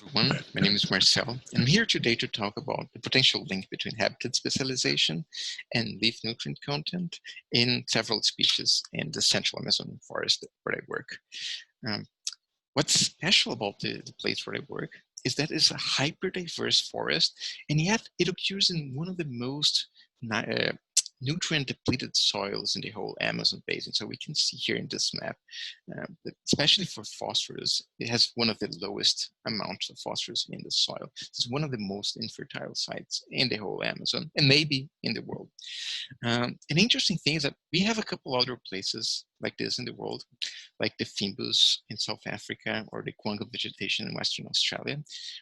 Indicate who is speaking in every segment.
Speaker 1: everyone. My name is Marcel, and I'm here today to talk about the potential link between habitat specialization and leaf nutrient content in several species in the central Amazon forest where I work. Um, what's special about the place where I work is that it's a hyper-diverse forest, and yet it occurs in one of the most nutrient-depleted soils in the whole Amazon basin. So we can see here in this map, that especially for phosphorus, it has one of the lowest amounts of phosphorus in the soil. It's one of the most infertile sites in the whole Amazon, and maybe in the world. An interesting thing is that we have a couple other places like this in the world, like the Fynbos in South Africa or the Quanga vegetation in Western Australia,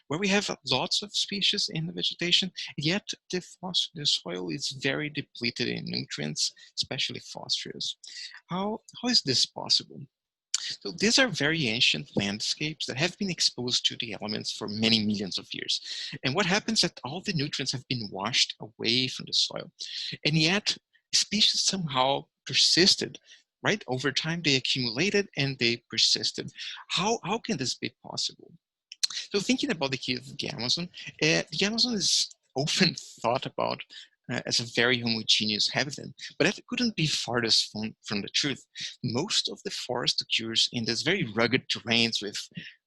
Speaker 1: where we have lots of species in the vegetation, yet the soil is very depleted in nutrients, especially phosphorus. How is this possible? So these are very ancient landscapes that have been exposed to the elements for many millions of years. And what happens is that all the nutrients have been washed away from the soil. And yet species somehow persisted, right? Over time, they accumulated and they persisted. How can this be possible? So thinking about the case of the Amazon is often thought about as a very homogeneous habitat, but that couldn't be farthest from the truth. Most of the forest occurs in these very rugged terrains with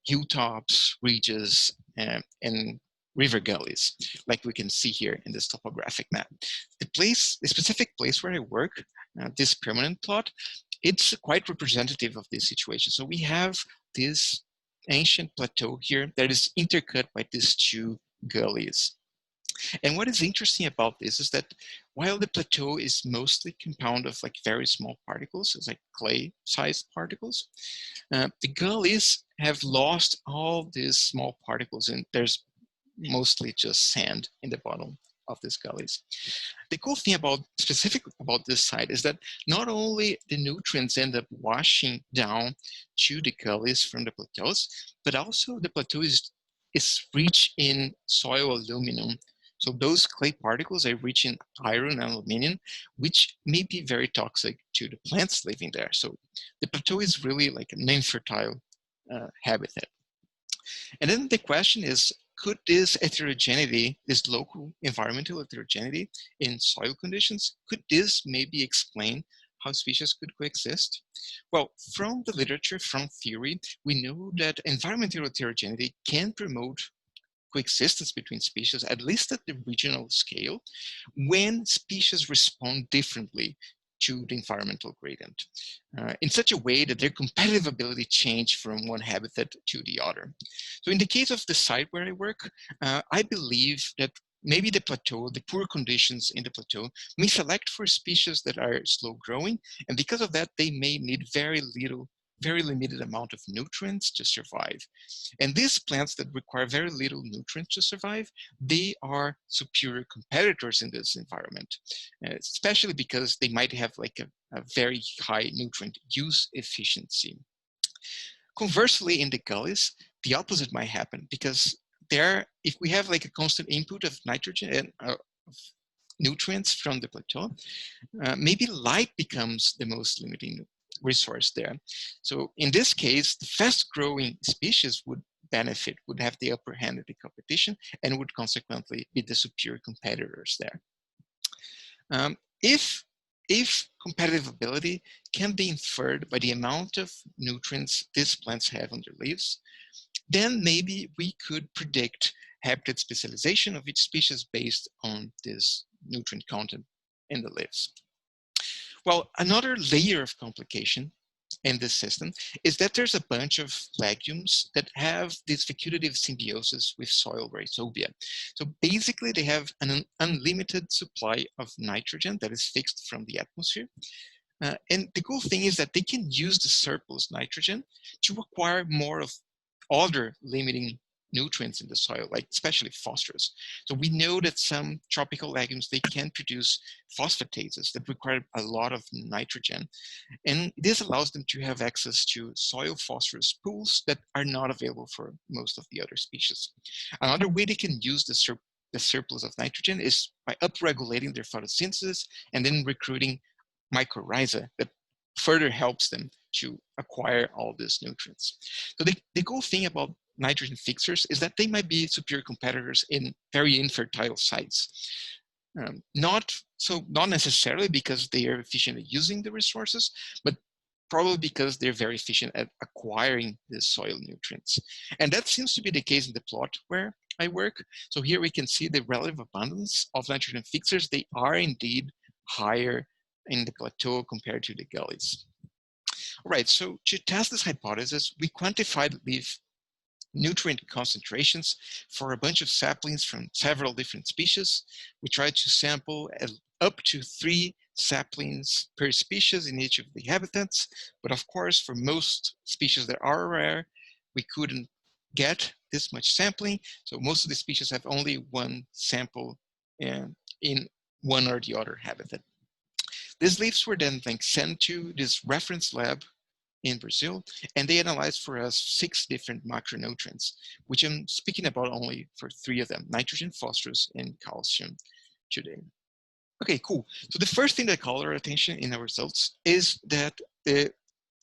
Speaker 1: hilltops, ridges, and river gullies, like we can see here in this topographic map. The specific place where I work, this permanent plot, it's quite representative of this situation. So we have this ancient plateau here that is intercut by these two gullies. And what is interesting about this is that while the plateau is mostly compounded of like very small particles, it's like clay-sized particles, the gullies have lost all these small particles, and there's mostly just sand in the bottom of these gullies. The cool thing specific about this site is that not only the nutrients end up washing down to the gullies from the plateaus, but also the plateau is rich in soil aluminum. So those clay particles are rich in iron and aluminum, which may be very toxic to the plants living there. So the plateau is really like an infertile habitat. And then the question is, could this heterogeneity, this local environmental heterogeneity in soil conditions, could this maybe explain how species could coexist? Well, from the literature, from theory, we know that environmental heterogeneity can promote coexistence between species, at least at the regional scale, when species respond differently to the environmental gradient in such a way that their competitive ability change from one habitat to the other. So in the case of the site where I work, I believe that maybe the plateau, the poor conditions in the plateau may select for species that are slow growing, and because of that, they may need very limited amount of nutrients to survive. And these plants that require very little nutrients to survive, they are superior competitors in this environment, especially because they might have like a very high nutrient use efficiency. Conversely, in the gullies, the opposite might happen, because there, if we have like a constant input of nitrogen and nutrients from the plateau, maybe light becomes the most limiting resource there. So in this case, the fast growing species would benefit, would have the upper hand in the competition, and would consequently be the superior competitors there. If competitive ability can be inferred by the amount of nutrients these plants have on their leaves, then maybe we could predict habitat specialization of each species based on this nutrient content in the leaves. Well, another layer of complication in this system is that there's a bunch of legumes that have this facultative symbiosis with soil rhizobia. So basically they have an unlimited supply of nitrogen that is fixed from the atmosphere. And the cool thing is that they can use the surplus nitrogen to acquire more of other limiting nutrients in the soil, like especially phosphorus. So we know that some tropical legumes, they can produce phosphatases that require a lot of nitrogen. And this allows them to have access to soil phosphorus pools that are not available for most of the other species. Another way they can use the surplus of nitrogen is by upregulating their photosynthesis and then recruiting mycorrhiza that further helps them to acquire all these nutrients. So the cool thing about nitrogen fixers is that they might be superior competitors in very infertile sites. Not necessarily because they are efficient at using the resources, but probably because they're very efficient at acquiring the soil nutrients. And that seems to be the case in the plot where I work. So here we can see the relative abundance of nitrogen fixers. They are indeed higher in the plateau compared to the gullies. All right, so to test this hypothesis, we quantified leaf nutrient concentrations for a bunch of saplings from several different species. We tried to sample up to 3 saplings per species in each of the habitats, but of course, for most species that are rare, we couldn't get this much sampling. So most of the species have only 1 sample in one or the other habitat. These leaves were then sent to this reference lab in Brazil, and they analyzed for us 6 different macronutrients, which I'm speaking about only for 3 of them: nitrogen, phosphorus, and calcium today. Okay, cool. So the first thing that caught our attention in our results is that the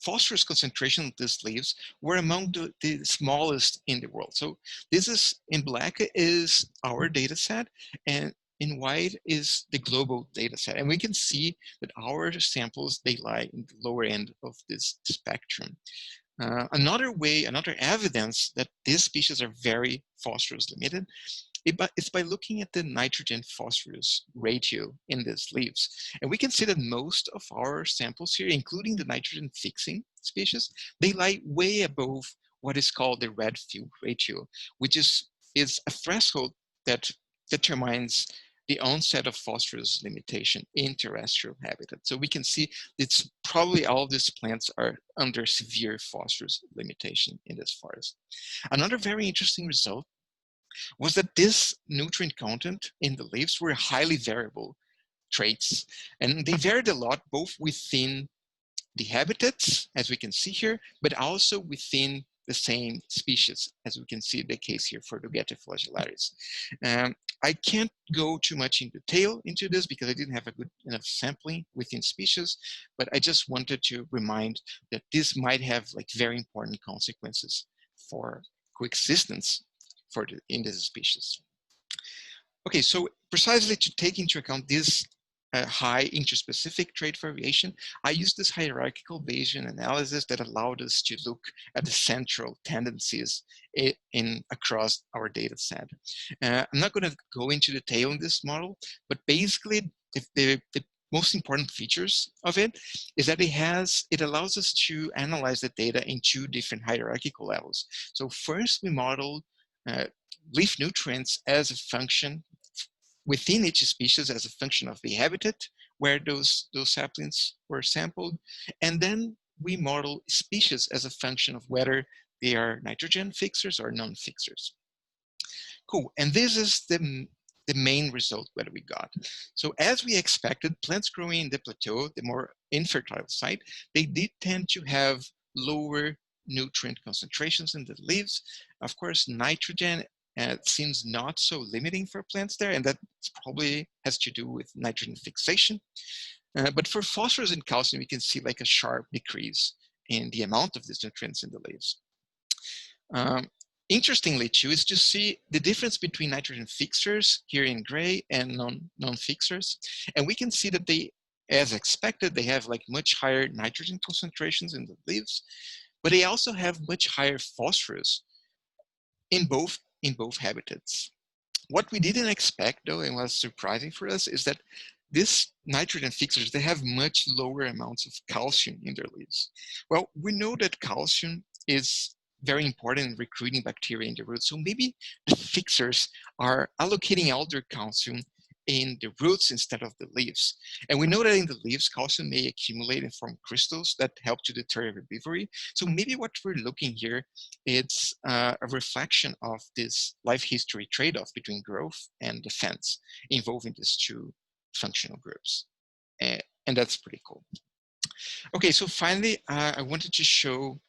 Speaker 1: phosphorus concentration of these leaves were among the smallest in the world. So this is, in black is our data set, and in white is the global data set. And we can see that our samples, they lie in the lower end of this spectrum. Another evidence that these species are very phosphorus limited it's by looking at the nitrogen phosphorus ratio in these leaves. And we can see that most of our samples here, including the nitrogen fixing species, they lie way above what is called the red field ratio, which is a threshold that determines the onset of phosphorus limitation in terrestrial habitat. So we can see it's probably all these plants are under severe phosphorus limitation in this forest. Another very interesting result was that this nutrient content in the leaves were highly variable traits, and they varied a lot both within the habitats, as we can see here, but also within the same species, as we can see the case here for Dogetta flagellaris. I can't go too much in detail into this because I didn't have a good enough sampling within species, but I just wanted to remind that this might have very important consequences for coexistence in this species. Okay, so precisely to take into account this high interspecific trait variation, I used this hierarchical Bayesian analysis that allowed us to look at the central tendencies across our data set. I'm not going to go into detail in this model, but basically the most important features of it is that it allows us to analyze the data in 2 different hierarchical levels. So first we modeled leaf nutrients as a function within each species as a function of the habitat where those saplings were sampled. And then we model species as a function of whether they are nitrogen fixers or non-fixers. Cool, and this is the main result that we got. So as we expected, plants growing in the plateau, the more infertile site, they did tend to have lower nutrient concentrations in the leaves. Of course, nitrogen seems not so limiting for plants there, and that probably has to do with nitrogen fixation. But for phosphorus and calcium, we can see a sharp decrease in the amount of these nutrients in the leaves. Interestingly, too, is to see the difference between nitrogen fixers here in gray and non-fixers. And we can see that they, as expected, they have much higher nitrogen concentrations in the leaves, but they also have much higher phosphorus in both habitats. What we didn't expect, though, and was surprising for us, is that these nitrogen fixers, they have much lower amounts of calcium in their leaves. Well, we know that calcium is very important in recruiting bacteria in the roots, so maybe the fixers are allocating all their calcium in the roots instead of the leaves. And we know that in the leaves, calcium may accumulate and form crystals that help to deter herbivory. So maybe what we're looking here is a reflection of this life history trade-off between growth and defense involving these 2 functional groups. And that's pretty cool. Okay, so finally, I wanted to show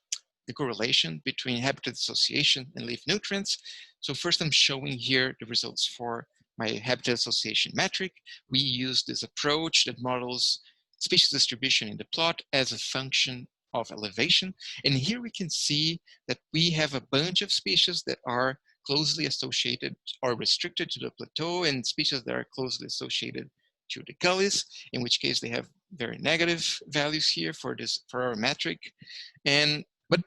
Speaker 1: the correlation between habitat association and leaf nutrients. So first I'm showing here the results for my habitat association metric. We use this approach that models species distribution in the plot as a function of elevation. And here we can see that we have a bunch of species that are closely associated or restricted to the plateau, and species that are closely associated to the gullies, in which case they have very negative values here for our metric. But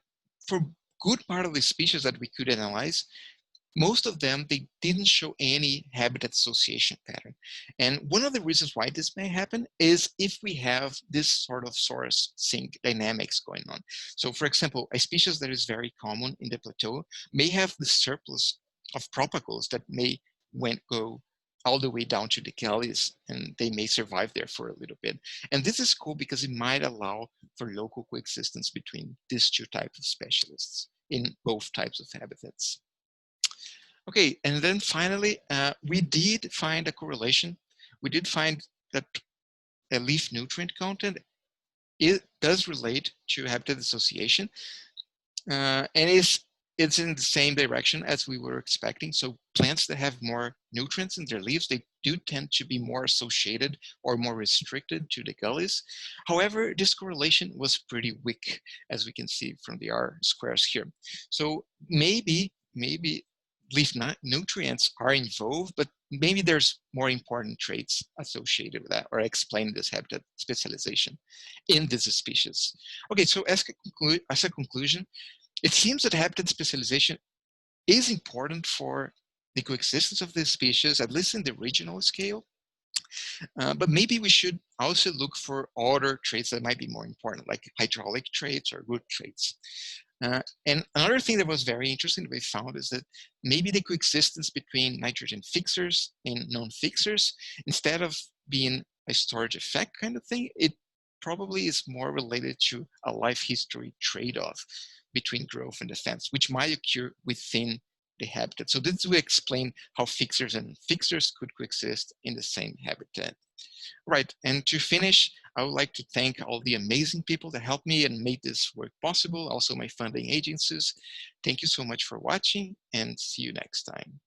Speaker 1: for good part of the species that we could analyze, most of them, they didn't show any habitat association pattern. And one of the reasons why this may happen is if we have this sort of source sink dynamics going on. So for example, a species that is very common in the plateau may have the surplus of propagles that may go all the way down to the gullies, and they may survive there for a little bit. And this is cool because it might allow for local coexistence between these two types of specialists in both types of habitats. Okay, and then finally, we did find a correlation. We did find that a leaf nutrient content, it does relate to habitat association, and it's in the same direction as we were expecting. So plants that have more nutrients in their leaves, they do tend to be more associated or more restricted to the gullies. However, this correlation was pretty weak, as we can see from the R squares here. So maybe leaf nutrients are involved, but maybe there's more important traits associated with that or explain this habitat specialization in this species. Okay, so as a conclusion, it seems that habitat specialization is important for the coexistence of this species, at least in the regional scale. But maybe we should also look for other traits that might be more important, like hydraulic traits or root traits. And another thing that was very interesting that we found is that maybe the coexistence between nitrogen fixers and non-fixers, instead of being a storage effect kind of thing, it probably is more related to a life history trade-off between growth and defense, which might occur within the habitat. So this will explain how fixers and fixers could coexist in the same habitat. Right, and to finish, I would like to thank all the amazing people that helped me and made this work possible, also my funding agencies. Thank you so much for watching, and see you next time.